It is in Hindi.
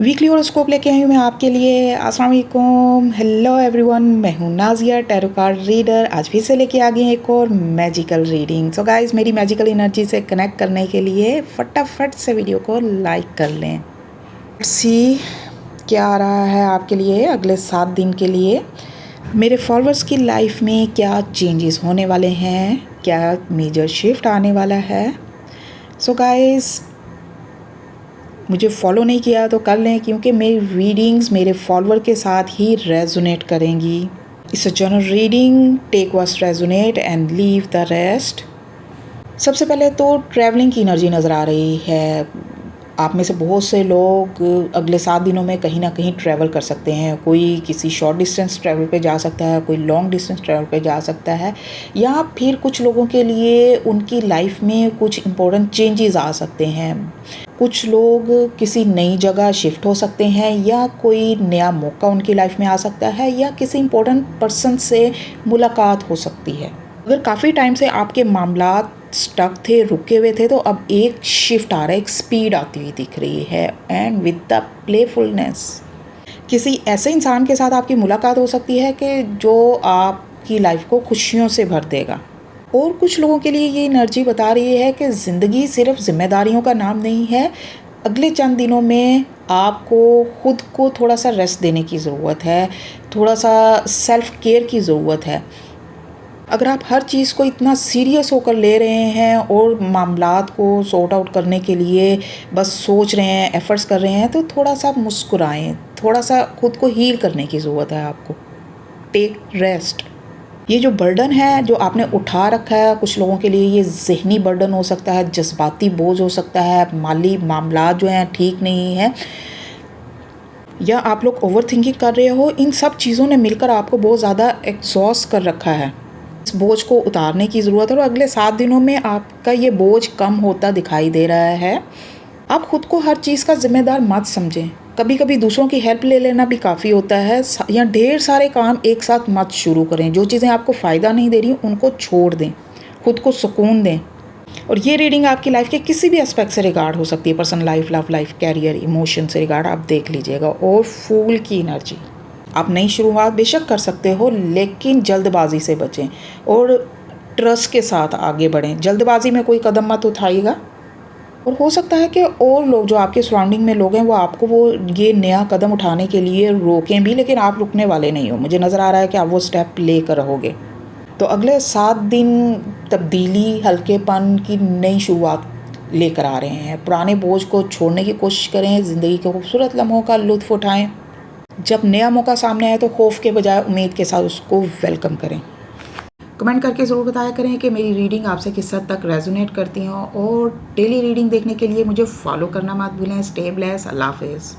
वीकली हॉरोस्कोप लेके आई हूँ मैं आपके लिए। अस्सलाम वालेकुम, हेलो एवरीवन, मैं हूँ नाज़िया, टैरो कार्ड रीडर। आज फिर से लेके आ गई एक और मैजिकल रीडिंग। सो गाइस, मेरी मैजिकल एनर्जी से कनेक्ट करने के लिए फटाफट से वीडियो को लाइक कर लें। सी क्या आ रहा है आपके लिए अगले 7 दिन के लिए। मेरे फॉलोअर्स की लाइफ में क्या चेंजेस होने वाले हैं, क्या मेजर शिफ्ट आने वाला है। सो गाइस, मुझे फॉलो नहीं किया तो कर लें, क्योंकि मेरी रीडिंग्स मेरे फॉलोअर के साथ ही रेजोनेट करेंगी। It's a general reading, take what resonate and leave the rest. सबसे पहले तो ट्रैवलिंग की एनर्जी नज़र आ रही है। आप में से बहुत से लोग अगले 7 दिनों में कहीं ना कहीं ट्रैवल कर सकते हैं। कोई किसी शॉर्ट डिस्टेंस ट्रैवल पे जा सकता है, कोई लॉन्ग डिस्टेंस ट्रैवल पे जा सकता है, या फिर कुछ लोगों के लिए उनकी लाइफ में कुछ इम्पोर्टेंट चेंजेस आ सकते हैं। कुछ लोग किसी नई जगह शिफ्ट हो सकते हैं, या कोई नया मौका उनकी लाइफ में आ सकता है, या किसी इम्पोर्टेंट पर्सन से मुलाकात हो सकती है। अगर काफ़ी टाइम से आपके मामलात स्टक थे, रुके हुए थे, तो अब एक शिफ्ट आ रहा है, एक स्पीड आती हुई दिख रही है। एंड विद द प्लेफुलनेस, किसी ऐसे इंसान के साथ आपकी मुलाकात हो सकती है कि जो आपकी लाइफ को खुशियों से भर देगा। और कुछ लोगों के लिए ये एनर्जी बता रही है कि ज़िंदगी सिर्फ जिम्मेदारियों का नाम नहीं है। अगले चंद दिनों में आपको खुद को थोड़ा सा रेस्ट देने की ज़रूरत है, थोड़ा सा सेल्फ केयर की ज़रूरत है। अगर आप हर चीज़ को इतना सीरियस होकर ले रहे हैं और मामलात को सॉर्ट आउट करने के लिए बस सोच रहे हैं, एफ़र्ट्स कर रहे हैं, तो थोड़ा सा मुस्कुराएं, थोड़ा सा खुद को हील करने की ज़रूरत है आपको। Take rest. ये जो बर्डन है जो आपने उठा रखा है, कुछ लोगों के लिए ये ज़हनी बर्डन हो सकता है, जज्बाती बोझ हो सकता है, माली मामलात जो हैं ठीक नहीं है, या आप लोग ओवर थिंकिंग कर रहे हो। इन सब चीज़ों ने मिलकर आपको बहुत ज़्यादा एग्जॉस्ट कर रखा है। इस बोझ को उतारने की ज़रूरत है, और अगले 7 दिनों में आपका ये बोझ कम होता दिखाई दे रहा है। आप खुद को हर चीज़ का ज़िम्मेदार मत समझें। कभी कभी दूसरों की हेल्प ले लेना भी काफ़ी होता है, या ढेर सारे काम एक साथ मत शुरू करें। जो चीज़ें आपको फ़ायदा नहीं दे रही उनको छोड़ दें, खुद को सुकून दें। और ये रीडिंग आपकी लाइफ के किसी भी एस्पेक्ट से रिगार्ड हो सकती है, personal life, love life, career, emotion से रिगार्ड, आप देख लीजिएगा। और फूल की एनर्जी, आप नई शुरुआत बेशक कर सकते हो, लेकिन जल्दबाजी से बचें और ट्रस्ट के साथ आगे बढ़ें। जल्दबाजी में कोई कदम मत उठाइएगा। और हो सकता है कि और लोग जो आपके सराउंडिंग में लोग हैं वो आपको ये नया कदम उठाने के लिए रोकें भी, लेकिन आप रुकने वाले नहीं हो। मुझे नज़र आ रहा है कि आप वो स्टेप लेकर रहोगे। तो अगले 7 दिन तब्दीली, हल्केपन की नई शुरुआत लेकर आ रहे हैं। पुराने बोझ को छोड़ने की कोशिश करें, ज़िंदगी के खूबसूरत लम्हों का लुत्फ़ उठाएं। जब नया मौका सामने आए तो खौफ के बजाय उम्मीद के साथ उसको वेलकम करें। कमेंट करके ज़रूर बताया करें कि मेरी रीडिंग आपसे किस हद तक रेजोनेट करती हैं, और डेली रीडिंग देखने के लिए मुझे फॉलो करना मत भूलें। स्टे ब्लेस्ड, अल्लाह हाफ़िज़।